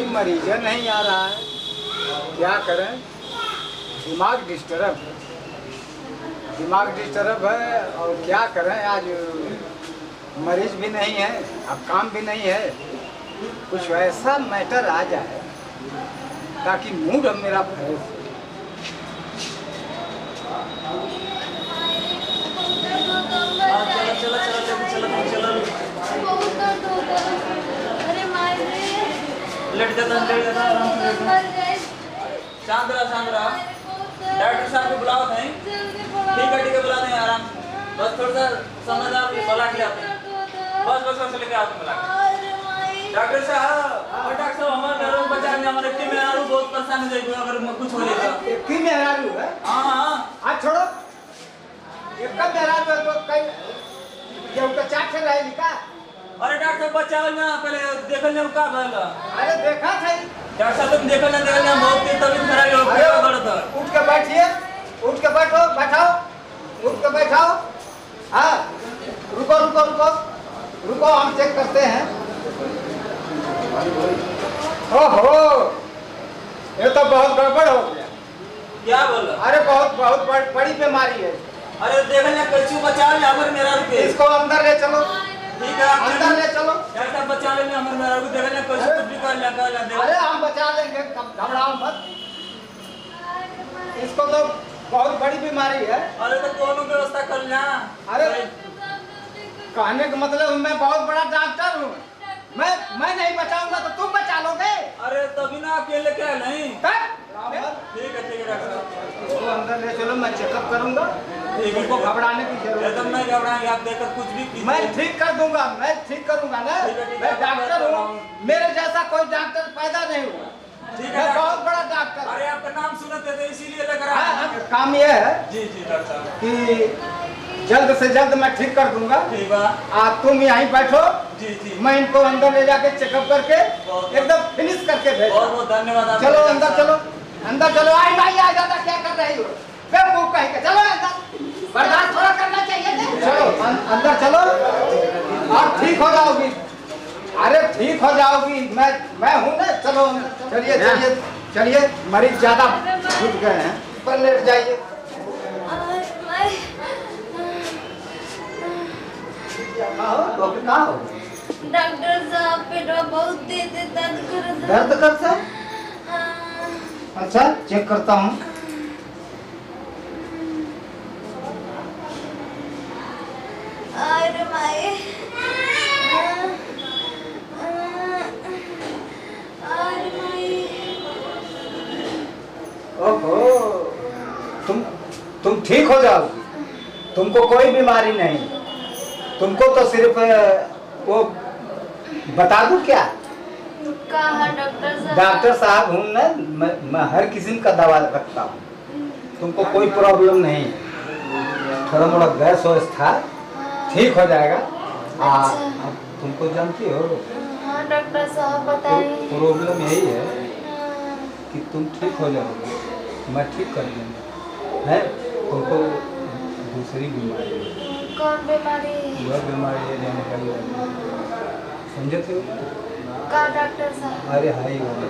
कोई मरीज नहीं आ रहा है, क्या करें? दिमाग डिस्टर्ब है और क्या करें? आज मरीज भी नहीं है, अब काम भी नहीं है। कुछ ऐसा मैटर आ जाए ताकि मूड अब मेरा फ्रेश हो। चलो लेट जाता शांत रहा डॉक्टर साहब को बुलाओ नहीं। ठीक है बुला दें आराम से, बस थोड़ा सा समझदार बुला के आते हैं। बस लेके आओ बुला के। डॉक्टर साहब हमारे घर में बचा में हमारे टीम में आलू बहुत परेशान हो जाएगी अगर कुछ हो जाएगा। की मेहरारू है? हाँ आज छोड़ो, एक कब मेहरारू है तो कई ये उनका चाट से रहे लिखा। अरे डॉक्टर साहब बचाओ ना, पहले देखल ना का भला। अरे देखा था डॉक्टर साहब तुम देखल ना बहुत तेज तबीयत खराब हो गया बड़ा। उठ के बैठिए, उठ के बैठाओ, उठ के बैठाओ। हाँ रुको हम चेक करते हैं। ओहो, ये तो बहुत गड़बड़ हो गया। क्या बोला? अरे बहुत बड़ी बीमारी है। अरे देखल ना कैसे बचाओ ना हमारे मेरा रुपए। इसको अंदर ले चलो। ठीक है अंदर ले चलो। डॉक्टर साहब बचा लेंगे हमारे मेरा रुपए। देखल ना कैसे कुछ भी कर लगा। अरे हम बचा लेंगे, घबराओ मत। इसको तो बहुत बड़ी बीमारी है। अरे तो कोनो व्यवस्था कर लेना। अरे कहने का मतलब मैं बहुत बड़ा डॉक्टर हूँ, मैं नहीं बचाऊंगा तो तुम बचा लोगे। अरे तभी ना अकेले क्या नहीं। ठीक है डॉक्टर साहब इसको अंदर ले चलो, मैं चेकअप करूंगा। इनको घबराने की जरूरत एकदम नहीं घबराएंगे, आप देखकर कुछ भी मैं ठीक कर दूंगा, मैं ठीक करूंगा ना। मैं डॉक्टर हूँ, मेरे जैसा कोई डॉक्टर पैदा नहीं हुआ। ठीक मैं है बहुत बड़ा डॉक्टर। अरे आपका नाम सुने थे इसीलिए लग रहा है। काम ये है जी डॉक्टर साहब कि जल्द से जल्द मैं ठीक कर दूंगा। ठीक है आप तुम यहीं बैठो। जी मैं इनको अंदर ले जाके चेकअप करके एकदम फिनिश करके भेज। बहुत धन्यवाद। चलो अंदर चलो। आई भाई आ जाता, क्या कर रही हो? बेवकूफ कहीं के चलो अंदर, बर्दाश्त थोड़ा करना चाहिए। चलो अंदर चलो और ठीक हो जाओगी। अरे ठीक हो जाओगी, मैं हूँ ना। चलो चलिए मरीज ज्यादा घुट गए हैं, पर लेट जाइए। कहाँ हो? डॉक्टर साहब पेटवा बहुत तेज दर्द करता है? अच्छा चेक करता हूँ। अरे माए ओहो, तुम ठीक हो जाओगी, तुमको कोई बीमारी नहीं। तुमको तो सिर्फ वो बता दूं क्या? कहा डॉक्टर साहब? डॉक्टर साहब हूँ ना, मैं हर किस्म का दवा रखता हूँ। तुमको कोई प्रॉब्लम नहीं, थोड़ा मोड़ा गैस वैस था, ठीक हो जाएगा। अब तुमको जानती हो? हाँ डॉक्टर साहब बताइए। प्रॉब्लम यही है कि तुम ठीक हो जाओगे, मैं ठीक कर दूंगा। है तुमको दूसरी बीमारी है। कौन बीमारी? वह बीमारी है जो निकल समझे थे का डॉक्टर साहब? अरे हाई वाली।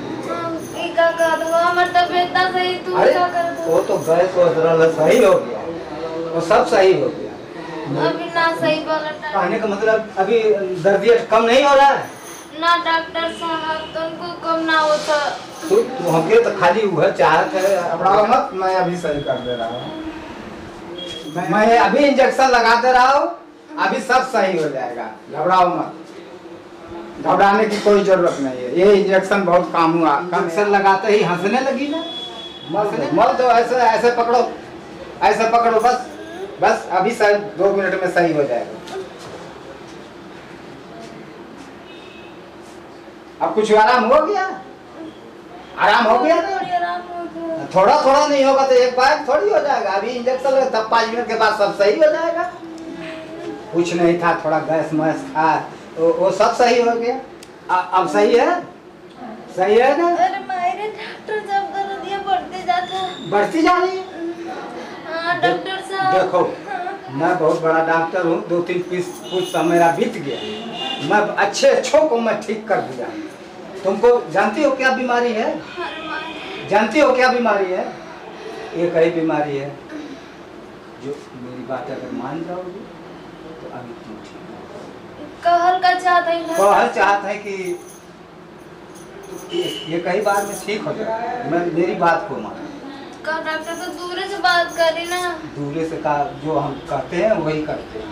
का कर दूंगा, हमारी तबीयत ना सही, तू क्या कर दूंगा? वो तो गैस वगैरह सही हो गया, वो सब सही हो गया। अभी ना सही बोला कहने का मतलब अभी दर्द कम नहीं हो रहा है ना डॉक्टर साहब, तुमको कम ना होता। तो हमके तो खाली वह चाहत है। घबराओ मत, मैं अभी सही कर दे रहा हूँ। मैं अभी इंजेक्शन लगा दे रहा हूँ, अभी सब सही हो जाएगा। घबराओ मत, घबराने की कोई जरूरत नहीं है। ये इंजेक्शन बहुत काम हुआ। इंजेक्शन लगाते ही हंसने लगी ना, मत दो। ऐसे पकड़ो, बस अभी सही 2 मिनट में सही हो जाएगा। अब कुछ आराम हो गया? आराम हो गया ना? थोड़ा नहीं होगा तो एक बार थोड़ी हो जाएगा। अभी इंजेक्शन लगे तब 5 मिनट के बाद सब सही हो जाएगा। कुछ नहीं था, थोड़ा गैस मैस था, वो सब सही हो गया। अब सही है ना? अरे मायरे डॉक्टर साहब दर्द ये बढ़ती जा रही है। हाँ डॉक्टर साहब देखो, मैं बहुत बड़ा डॉक्टर हूँ। 2-3 कुछ समय मेरा बीत गया, मैं अच्छे को मैं ठीक कर दिया। तुमको जानती हो क्या बीमारी है? जानती हो क्या बीमारी है? एक ही बीमारी है जो मेरी बात अगर मान जाओगी तो अभी तुम ठीक हो। कहल का चाहत है कहल चाहत है कि ये कई बार में ठीक हो जाए। मैं मेरी बात को मान। का डॉक्टर तो दूर से बात करी ना। दूर से का जो हम कहते हैं वही करते हैं।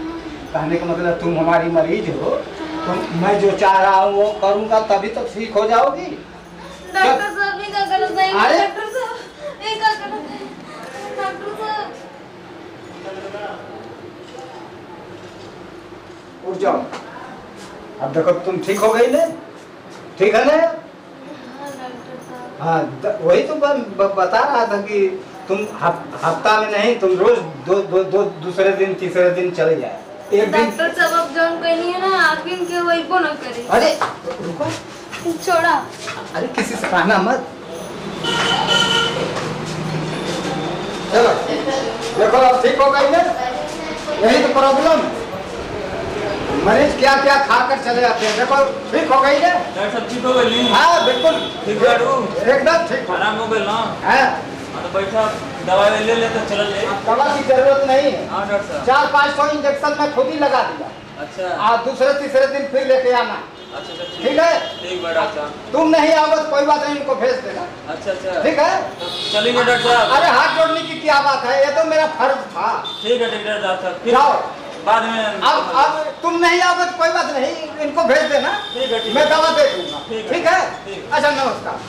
कहने का मतलब तुम हमारी मरीज हो, तुम मैं जो चाह रहा हूँ वो करूँगा तभी तो ठीक हो जाओगी। डॉक्टर साहब ये क्या गलत है? अरे! डॉक्टर साहब ये क्या गलत है? डॉक्टर साहब उठ जाओ। अब देखो तुम ठीक हो गई ना, ठीक है ना? हाँ डॉक्टर साहब। हाँ वही तो बता रहा था कि तुम हफ्ता में नहीं, तुम रोज दो दूसरे दिन तीसरे दिन चले जाए। एक दिन डॉक्टर साहब अब जॉन कहनी है ना आप इनके वही को ना करे। अरे रुको, छोड़ा। अरे किसी से कहना मत। चलो देखो अब ठीक हो गई ना, यही तो प्रॉब्लम। मरीज क्या क्या खाकर चले जाते हैं, देखो ठीक हो गई ना। डॉक्टर साहब ठीक हो गए? हाँ बिल्कुल ठीक बाड़ू? एकदम ठीक हो। आराम हो गए ना? हाँ हाँ तो बैठा, दवाई ले ले तो चल ले। दवा की जरूरत नहीं है। हाँ डॉक्टर साहब। 400-500 इंजेक्शन मैं खुद ही लगा दिया। अच्छा और दूसरे तीसरे दिन फिर लेके आना। अच्छा अच्छा ठीक है? ठीक बा डॉक्टर साहब। तुम नहीं आओगे तो कोई बात नहीं, इनको भेज देना। अच्छा अच्छा ठीक है? तो चलेंगे डॉक्टर साहब। अरे हाथ जोड़ने की क्या बात है, ये तो मेरा फर्ज था। ठीक है डॉक्टर साहब, फिर जाओ। बाद में अब तुम नहीं आओगे तो कोई बात नहीं, इनको भेज देना। ठीक है मैं दवा दे दूंगा। ठीक है। ठीक है? ठीक। अच्छा नमस्कार।